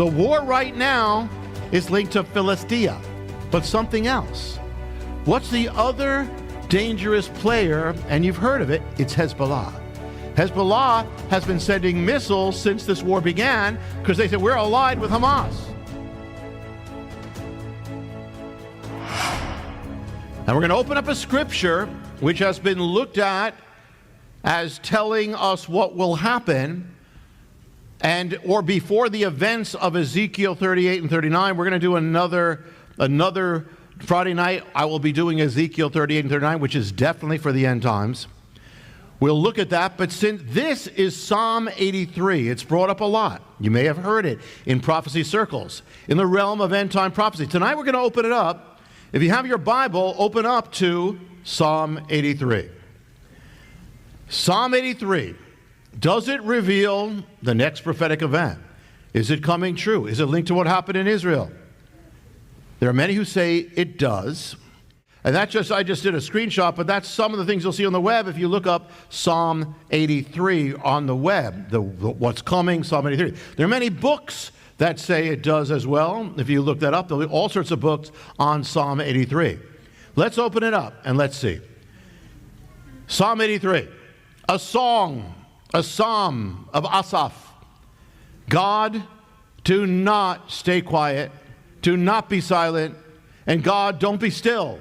The war right now is linked to Philistia, but something else. What's the other dangerous player? And you've heard of it. It's Hezbollah. Hezbollah has been sending missiles since this war began because they said we're allied with Hamas. And we're going to open up a scripture which has been looked at as telling us what will happen, or before the events of Ezekiel 38 and 39. We're going to do another Friday night. I will be doing Ezekiel 38 and 39, which is definitely for the end times. We'll look at that, but since this is Psalm 83, it's brought up a lot. You may have heard it in prophecy circles, in the realm of end time prophecy. Tonight we're going to open it up. If you have your Bible, open up to Psalm 83. Psalm 83. Does it reveal the next prophetic event? Is it coming true? Is it linked to what happened in Israel? There are many who say it does. And I just did a screenshot, but that's some of the things you'll see on the web if you look up Psalm 83 on the web. What's coming, Psalm 83. There are many books that say it does as well. If you look that up, there'll be all sorts of books on Psalm 83. Let's open it up and let's see. Psalm 83, a song, a psalm of Asaph. God, do not stay quiet, do not be silent, and God, don't be still.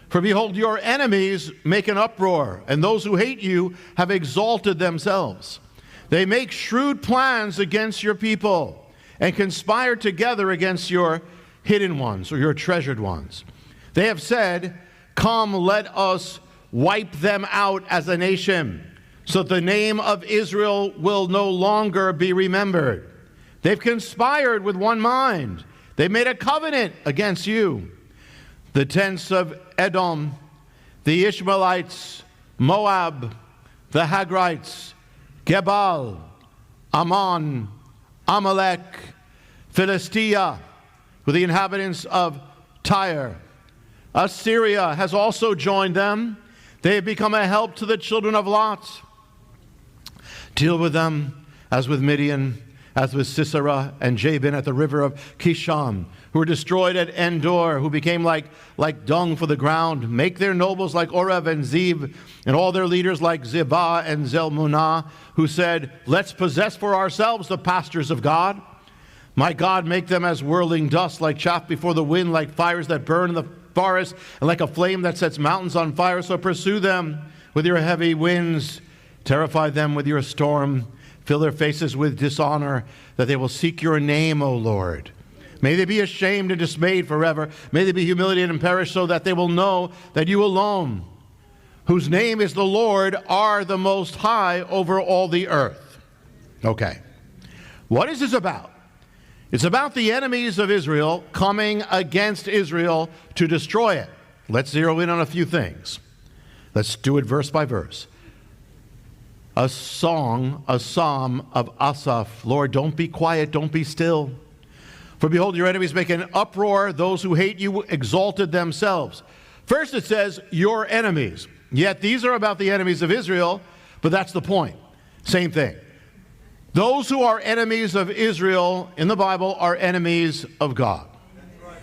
For behold, your enemies make an uproar, and those who hate you have exalted themselves. They make shrewd plans against your people and conspire together against your hidden ones or your treasured ones. They have said, come, let us wipe them out as a nation, so that the name of Israel will no longer be remembered. They've conspired with one mind. They made a covenant against you. The tents of Edom, the Ishmaelites, Moab, the Hagrites, Gebal, Ammon, Amalek, Philistia, with the inhabitants of Tyre. Assyria has also joined them. They have become a help to the children of Lot. Deal with them as with Midian, as with Sisera and Jabin at the river of Kishon, who were destroyed at Endor, who became like dung for the ground. Make their nobles like Oreb and Zeb, and all their leaders like Zebah and Zalmunna, who said, let's possess for ourselves the pastures of God. My God, make them as whirling dust, like chaff before the wind, like fires that burn in the forest, and like a flame that sets mountains on fire. So pursue them with your heavy winds. Terrify them with your storm. Fill their faces with dishonor, that they will seek your name, O Lord. May they be ashamed and dismayed forever. May they be humiliated and perish, so that they will know that you alone, whose name is the Lord, are the most high over all the earth. Okay. What is this about? It's about the enemies of Israel coming against Israel to destroy it. Let's zero in on a few things. Let's do it verse by verse. A song, a psalm of Asaph. Lord, don't be quiet, don't be still. For behold, your enemies make an uproar. Those who hate you exalted themselves. First it says, your enemies. Yet these are about the enemies of Israel, but that's the point. Same thing. Those who are enemies of Israel in the Bible are enemies of God.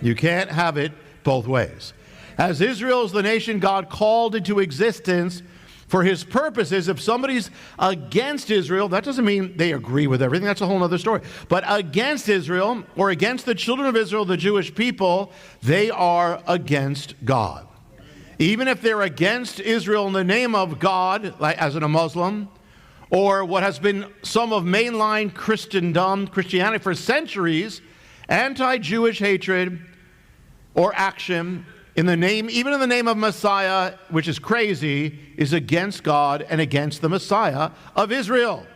You can't have it both ways. As Israel is the nation God called into existence for his purposes, if somebody's against Israel, that doesn't mean they agree with everything. That's a whole other story. But against Israel, or against the children of Israel, the Jewish people, they are against God. Even if they're against Israel in the name of God, like as in a Muslim, or what has been some of mainline Christianity for centuries, anti-Jewish hatred or action, even in the name of Messiah, which is crazy, is against God and against the Messiah of Israel.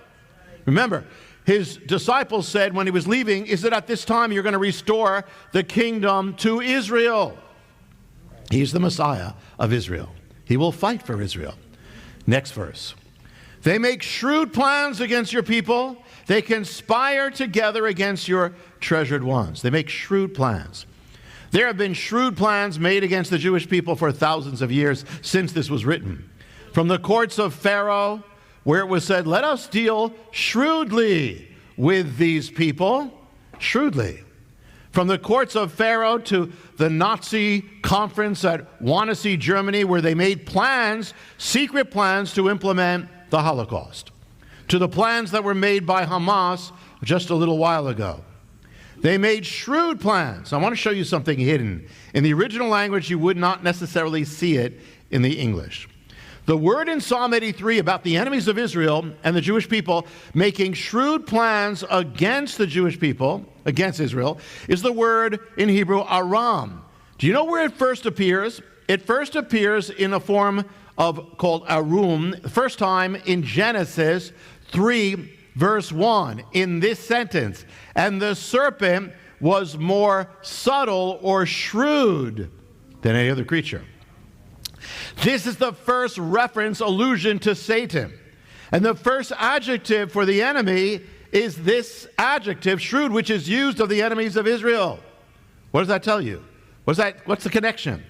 Remember, his disciples said when he was leaving, is it at this time you're going to restore the kingdom to Israel? He's the Messiah of Israel. He will fight for Israel. Next verse. They make shrewd plans against your people. They conspire together against your treasured ones. They make shrewd plans. There have been shrewd plans made against the Jewish people for thousands of years since this was written. From the courts of Pharaoh, where it was said, let us deal shrewdly with these people. shrewdly. From the courts of Pharaoh to the Nazi conference at Wannsee, Germany, where they made plans, secret plans to implement the Holocaust, to the plans that were made by Hamas just a little while ago. They made shrewd plans. I want to show you something hidden. In the original language, you would not necessarily see it in the English. The word in Psalm 83 about the enemies of Israel and the Jewish people making shrewd plans against the Jewish people, against Israel, is the word in Hebrew, aram. Do you know where it first appears? It first appears in a form called arum, the first time in Genesis 3, verse 1, in this sentence. And the serpent was more subtle or shrewd than any other creature. This is the first reference, allusion to Satan. And the first adjective for the enemy is this adjective, shrewd, which is used of the enemies of Israel. What does that tell you? What's the connection?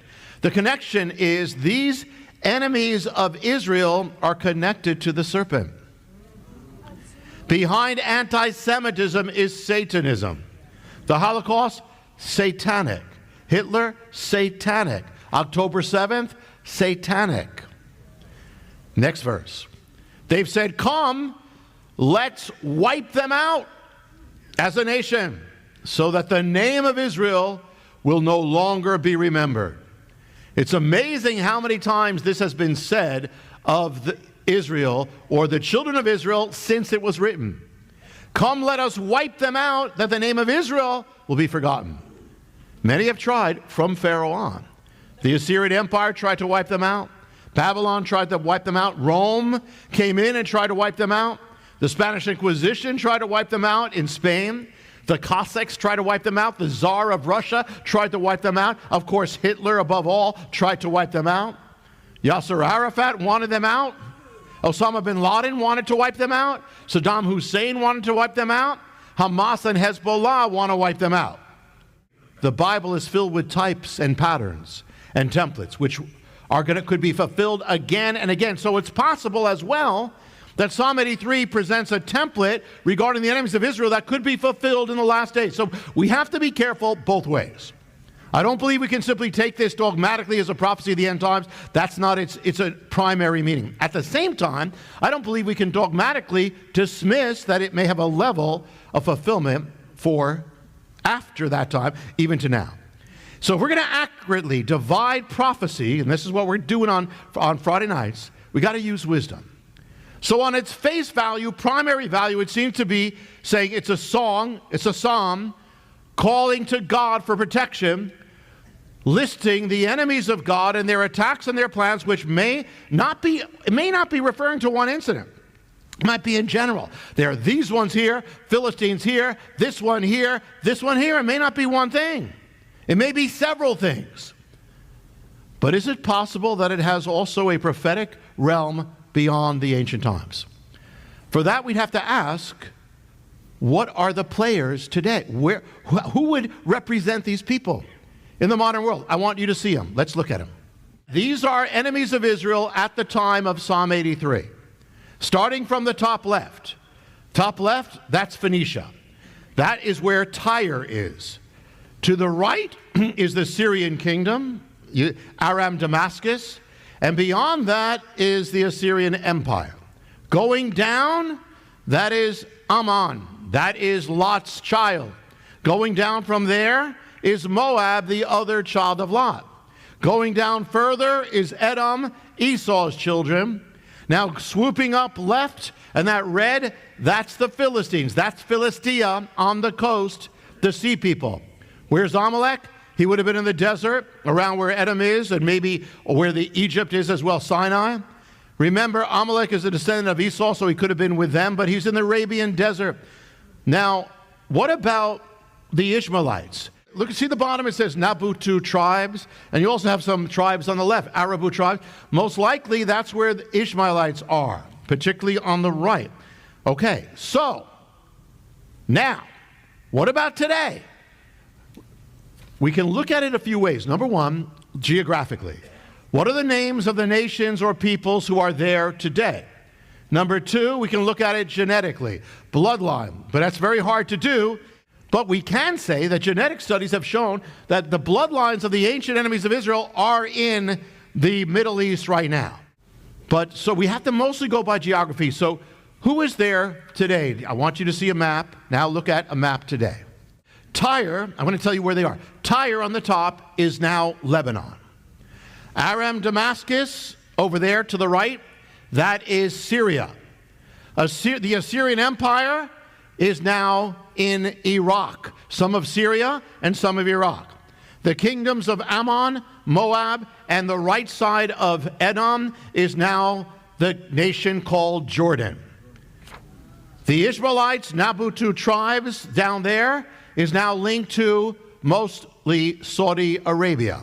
The connection is these enemies of Israel are connected to the serpent. Behind anti-Semitism is Satanism. The Holocaust, satanic. Hitler, satanic. October 7th, satanic. Next verse. They've said, come, let's wipe them out as a nation so that the name of Israel will no longer be remembered. It's amazing how many times this has been said of Israel or the children of Israel since it was written. Come, let us wipe them out that the name of Israel will be forgotten. Many have tried from Pharaoh on. The Assyrian Empire tried to wipe them out. Babylon tried to wipe them out. Rome came in and tried to wipe them out. The Spanish Inquisition tried to wipe them out in Spain. The Cossacks tried to wipe them out. The Tsar of Russia tried to wipe them out. Of course, Hitler, above all, tried to wipe them out. Yasser Arafat wanted them out. Osama bin Laden wanted to wipe them out. Saddam Hussein wanted to wipe them out. Hamas and Hezbollah want to wipe them out. The Bible is filled with types and patterns and templates, which could be fulfilled again and again. So it's possible as well that Psalm 83 presents a template regarding the enemies of Israel that could be fulfilled in the last days. So we have to be careful both ways. I don't believe we can simply take this dogmatically as a prophecy of the end times. That's not it's a primary meaning. At the same time, I don't believe we can dogmatically dismiss that it may have a level of fulfillment for after that time, even to now. So if we're going to accurately divide prophecy, and this is what we're doing on Friday nights, we got to use wisdom. So on its face value, primary value, it seems to be saying it's a song, it's a psalm, calling to God for protection, listing the enemies of God and their attacks and their plans, which may not be referring to one incident. It might be in general. There are these ones here, Philistines here, this one here, this one here. It may not be one thing. It may be several things. But is it possible that it has also a prophetic realm beyond the ancient times? For that, we'd have to ask, what are the players today? Who would represent these people in the modern world? I want you to see them. Let's look at them. These are enemies of Israel at the time of Psalm 83. Starting from the top left. Top left, that's Phoenicia. That is where Tyre is. To the right is the Syrian kingdom, Aram Damascus, and beyond that is the Assyrian Empire. Going down, that is Ammon, that is Lot's child. Going down from there is Moab, the other child of Lot. Going down further is Edom, Esau's children. Now swooping up left, and that red, that's the Philistines. That's Philistia on the coast, the sea people. Where's Amalek? He would have been in the desert around where Edom is and maybe where the Egypt is as well, Sinai. Remember, Amalek is a descendant of Esau, so he could have been with them, but he's in the Arabian desert. Now, what about the Ishmaelites? Look, see the bottom, it says Nabutu tribes, and you also have some tribes on the left, Arabu tribes. Most likely, that's where the Ishmaelites are, particularly on the right. Okay, so, now, what about today? We can look at it a few ways. Number one, geographically. What are the names of the nations or peoples who are there today? Number two, we can look at it genetically, bloodline, but that's very hard to do. But we can say that genetic studies have shown that the bloodlines of the ancient enemies of Israel are in the Middle East right now. But so we have to mostly go by geography. So who is there today? I want you to see a map. Now look at a map today. Tyre, I'm going to tell you where they are. Tyre on the top is now Lebanon. Aram Damascus over there to the right, that is Syria. The Assyrian Empire is now in Iraq, some of Syria and some of Iraq. The kingdoms of Ammon, Moab, and the right side of Edom is now the nation called Jordan. The Ishmaelites, Nabutu tribes down there, is now linked to mostly Saudi Arabia.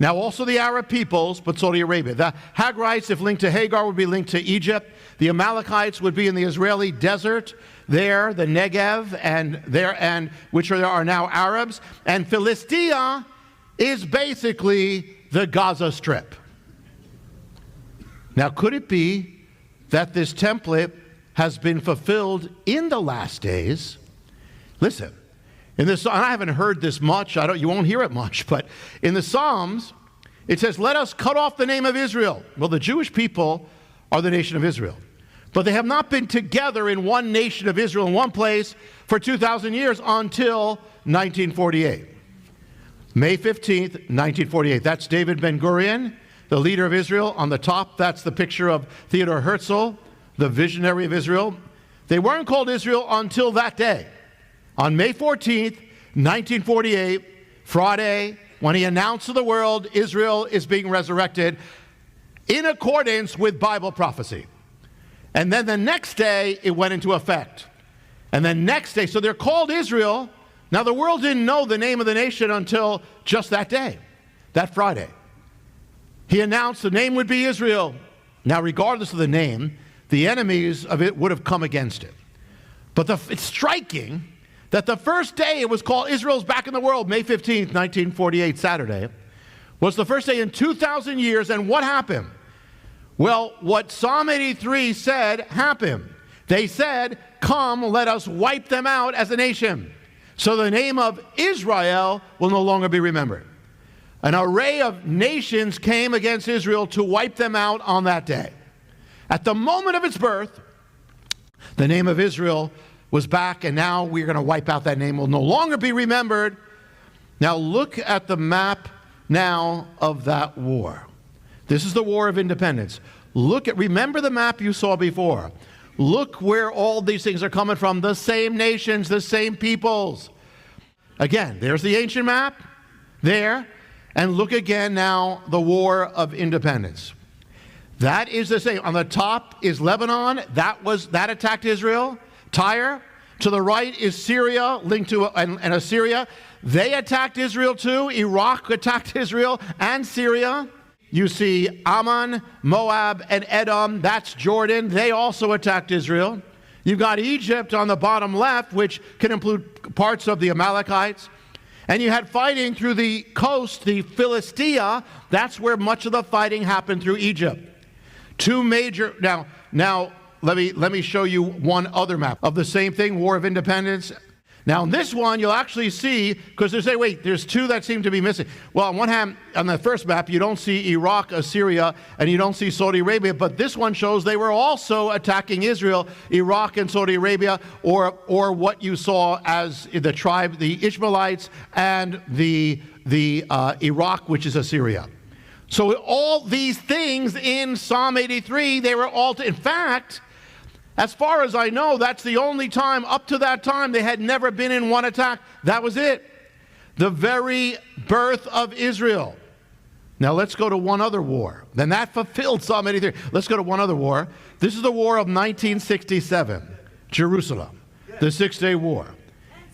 Now also the Arab peoples, but Saudi Arabia. The Hagrites, if linked to Hagar, would be linked to Egypt. The Amalekites would be in the Israeli desert there, the Negev, which are now Arabs. And Philistia is basically the Gaza Strip. Now could it be that this template has been fulfilled in the last days? Listen. In this, and I haven't heard this much, you won't hear it much, but in the Psalms, it says, let us cut off the name of Israel. Well, the Jewish people are the nation of Israel. But they have not been together in one nation of Israel in one place for 2,000 years until 1948. May 15th, 1948. That's David Ben-Gurion, the leader of Israel. On the top, that's the picture of Theodor Herzl, the visionary of Israel. They weren't called Israel until that day. On May 14th, 1948, Friday, when he announced to the world Israel is being resurrected in accordance with Bible prophecy. And then the next day, it went into effect. And the next day, so they're called Israel. Now, the world didn't know the name of the nation until just that day, that Friday. He announced the name would be Israel. Now, regardless of the name, the enemies of it would have come against it. But it's striking that the first day it was called Israel's back in the world, May 15th, 1948, Saturday, was the first day in 2,000 years. And what happened? Well, what Psalm 83 said happened. They said, come, let us wipe them out as a nation. So the name of Israel will no longer be remembered. An array of nations came against Israel to wipe them out on that day. At the moment of its birth, the name of Israel was back, and now we're going to wipe out that name. Will no longer be remembered. Now look at the map now of that war. This is the War of Independence. Remember the map you saw before. Look where all these things are coming from. The same nations, the same peoples. Again, there's the ancient map there. And look again now, the War of Independence. That is the same. On the top is Lebanon. That attacked Israel. Tyre. To the right is Syria, linked to and Assyria. They attacked Israel too. Iraq attacked Israel and Syria. You see Ammon, Moab, and Edom. That's Jordan. They also attacked Israel. You've got Egypt on the bottom left, which can include parts of the Amalekites. And you had fighting through the coast, the Philistia. That's where much of the fighting happened, through Egypt. Two major... Now, let me show you one other map of the same thing, War of Independence. Now, in this one, you'll actually see, because there's two that seem to be missing. Well, on one hand, on the first map, you don't see Iraq, Assyria, and you don't see Saudi Arabia, but this one shows they were also attacking Israel, Iraq and Saudi Arabia, or what you saw as the tribe, the Ishmaelites, and the Iraq, which is Assyria. So all these things in Psalm 83, they were all, in fact, as far as I know, that's the only time, up to that time, they had never been in one attack. That was it. The very birth of Israel. Now let's go to one other war. Then that fulfilled Psalm 83. Let's go to one other war. This is the War of 1967, Jerusalem, the Six-Day War.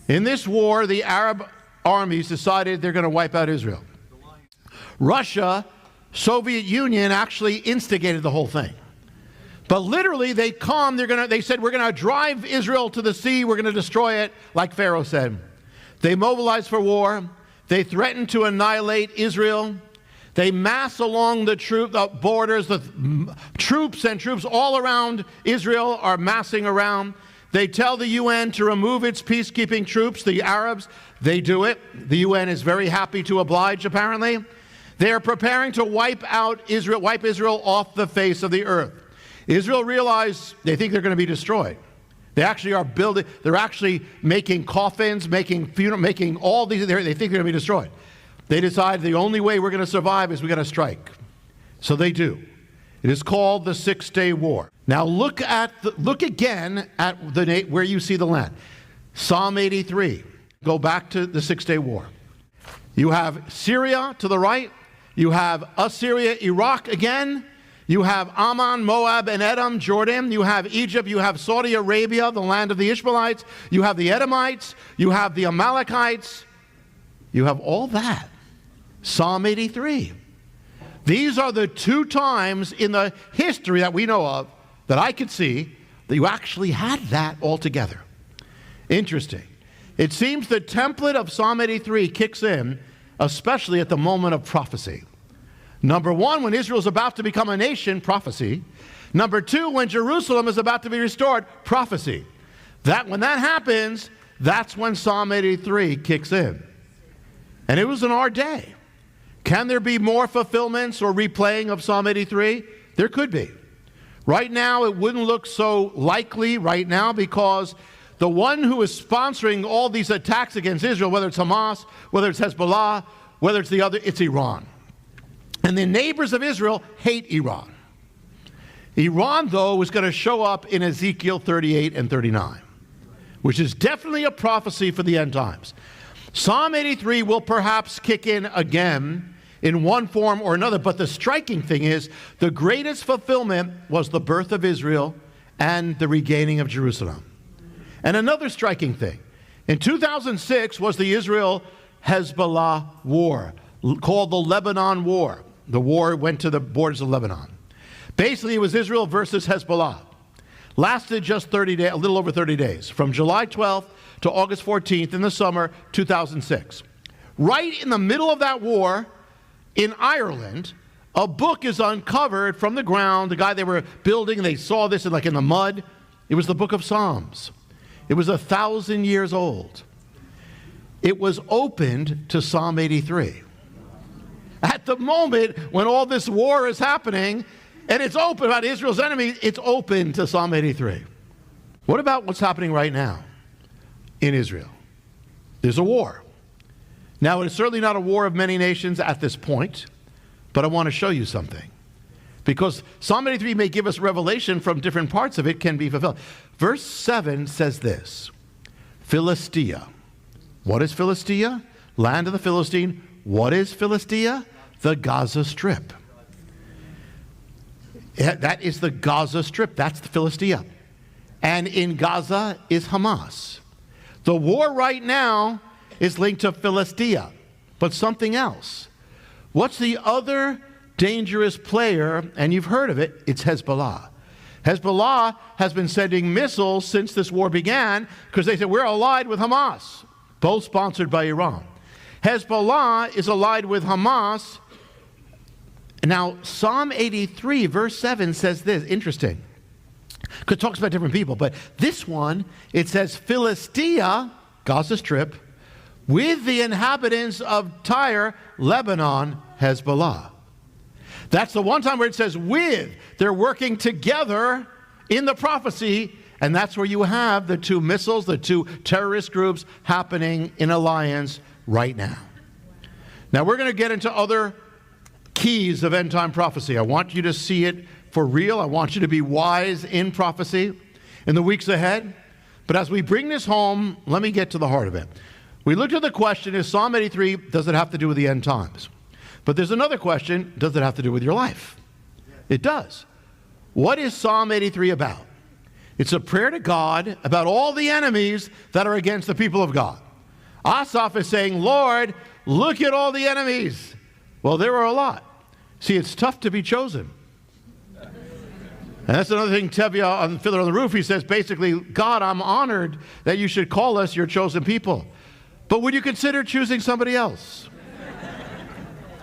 In this war, the Arab armies decided they're going to wipe out Israel. Russia, Soviet Union actually instigated the whole thing. But literally, they said, we're going to drive Israel to the sea, we're going to destroy it, like Pharaoh said. They mobilized for war. They threatened to annihilate Israel. They mass along the borders. The troops all around Israel are massing around. They tell the UN to remove its peacekeeping troops. The Arabs, they do it. The UN is very happy to oblige, apparently. They are preparing to wipe Israel off the face of the earth. Israel realized they think they're going to be destroyed. They actually are they're actually making coffins, making all these, they think they're going to be destroyed. They decide the only way we're going to survive is we're going to strike. So they do. It is called the Six-Day War. Now look again at where you see the land. Psalm 83. Go back to the Six-Day War. You have Syria to the right. You have Assyria, Iraq again. You have Ammon, Moab, and Edom, Jordan. You have Egypt. You have Saudi Arabia, the land of the Ishmaelites. You have the Edomites. You have the Amalekites. You have all that. Psalm 83. These are the two times in the history that we know of that I could see that you actually had that all together. Interesting. It seems the template of Psalm 83 kicks in, especially at the moment of prophecy. Number one, when Israel is about to become a nation, prophecy. Number two, when Jerusalem is about to be restored, prophecy. When that happens, that's when Psalm 83 kicks in. And it was in our day. Can there be more fulfillments or replaying of Psalm 83? There could be. Right now, it wouldn't look so likely right now because the one who is sponsoring all these attacks against Israel, whether it's Hamas, whether it's Hezbollah, whether it's the other, it's Iran. And the neighbors of Israel hate Iran. Iran, though, is going to show up in Ezekiel 38 and 39, which is definitely a prophecy for the end times. Psalm 83 will perhaps kick in again in one form or another, but the striking thing is the greatest fulfillment was the birth of Israel and the regaining of Jerusalem. And another striking thing, in 2006 was the Israel-Hezbollah war, called the Lebanon War. The war went to the borders of Lebanon. Basically, it was Israel versus Hezbollah. Lasted just 30 days, a little over 30 days, from July 12th to August 14th in the summer 2006. Right in the middle of that war, in Ireland, a book is uncovered from the ground. The guy they were building, they saw this in the mud. It was the book of Psalms. It was 1,000 years old. It was opened to Psalm 83. At the moment when all this war is happening, and it's open about Israel's enemies, it's open to Psalm 83. What about what's happening right now in Israel? There's a war. Now, it is certainly not a war of many nations at this point, but I want to show you something. Because Psalm 83 may give us revelation from different parts of it can be fulfilled. Verse 7 says this, Philistia. What is Philistia? Land of the Philistine. What is Philistia? The Gaza Strip. That is the Gaza Strip. That's the Philistia. And in Gaza is Hamas. The war right now is linked to Philistia, but something else. What's the other dangerous player? And you've heard of it. It's Hezbollah. Hezbollah has been sending missiles since this war began because they said we're allied with Hamas, both sponsored by Iran. Hezbollah is allied with Hamas. Now, Psalm 83, verse 7 says this. Interesting. Because it talks about different people. But this one, it says Philistia, Gaza Strip, with the inhabitants of Tyre, Lebanon, Hezbollah. That's the one time where it says with. They're working together in the prophecy, and that's where you have the two missiles, the two terrorist groups happening in alliance right now. Now we're going to get into other keys of end-time prophecy. I want you to see it for real. I want you to be wise in prophecy in the weeks ahead. But as we bring this home, let me get to the heart of it. We looked at the question, is Psalm 83, does it have to do with the end times? But there's another question, does it have to do with your life? It does. What is Psalm 83 about? It's a prayer to God about all the enemies that are against the people of God. Asaph is saying, Lord, look at all the enemies. Well, there are a lot. See, it's tough to be chosen. And that's another thing Tevye on Fiddler on the Roof, he says, basically, God, I'm honored that you should call us your chosen people. But would you consider choosing somebody else?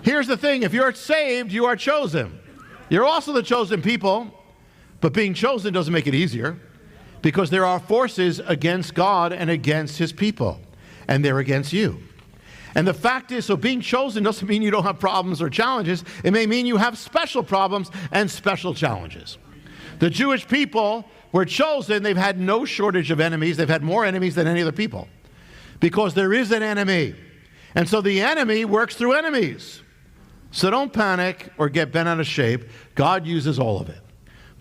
Here's the thing, if you're saved, you are chosen. You're also the chosen people, but being chosen doesn't make it easier. Because there are forces against God and against his people, and they're against you. And the fact is, so being chosen doesn't mean you don't have problems or challenges. It may mean you have special problems and special challenges. The Jewish people were chosen. They've had no shortage of enemies. They've had more enemies than any other people, because there is an enemy. And so the enemy works through enemies. So don't panic or get bent out of shape. God uses all of it.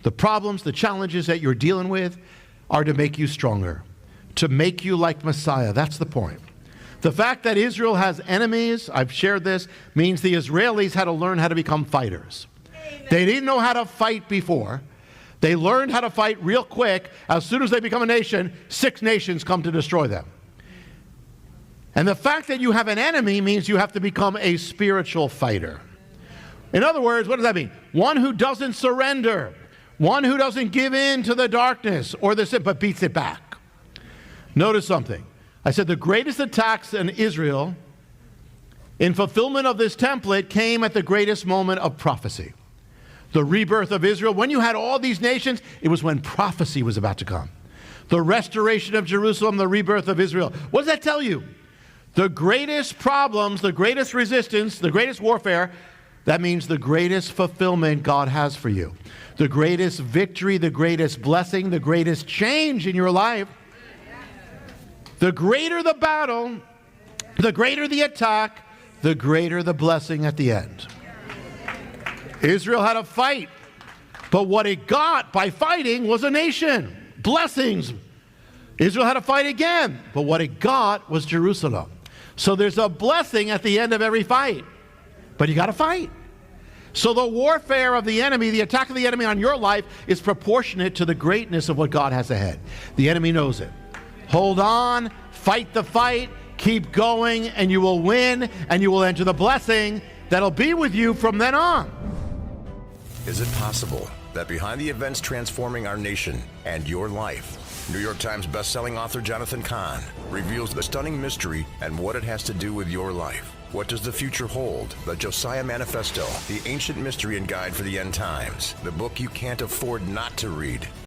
The problems, the challenges that you're dealing with are to make you stronger, to make you like Messiah. That's the point. The fact that Israel has enemies, I've shared this, means the Israelis had to learn how to become fighters. Amen. They didn't know how to fight before. They learned how to fight real quick. As soon as they become a nation, 6 nations come to destroy them. And the fact that you have an enemy means you have to become a spiritual fighter. In other words, what does that mean? One who doesn't surrender. One who doesn't give in to the darkness or the sin, but beats it back. Notice something. I said the greatest attacks in Israel in fulfillment of this template came at the greatest moment of prophecy. The rebirth of Israel. When you had all these nations, it was when prophecy was about to come. The restoration of Jerusalem, the rebirth of Israel. What does that tell you? The greatest problems, the greatest resistance, the greatest warfare, that means the greatest fulfillment God has for you. The greatest victory, the greatest blessing, the greatest change in your life. The greater the battle, the greater the attack, the greater the blessing at the end. Israel had to fight, but what it got by fighting was a nation, blessings. Israel had to fight again, but what it got was Jerusalem. So there's a blessing at the end of every fight, but you got to fight. So the warfare of the enemy, the attack of the enemy on your life is proportionate to the greatness of what God has ahead. The enemy knows it. Hold on, fight the fight, keep going, and you will win, and you will enter the blessing that'll be with you from then on. Is it possible that behind the events transforming our nation and your life, New York Times bestselling author Jonathan CAHN reveals the stunning mystery and what it has to do with your life? What does the future hold? The Josiah Manifesto, the ancient mystery and guide for the end times, the book you can't afford not to read.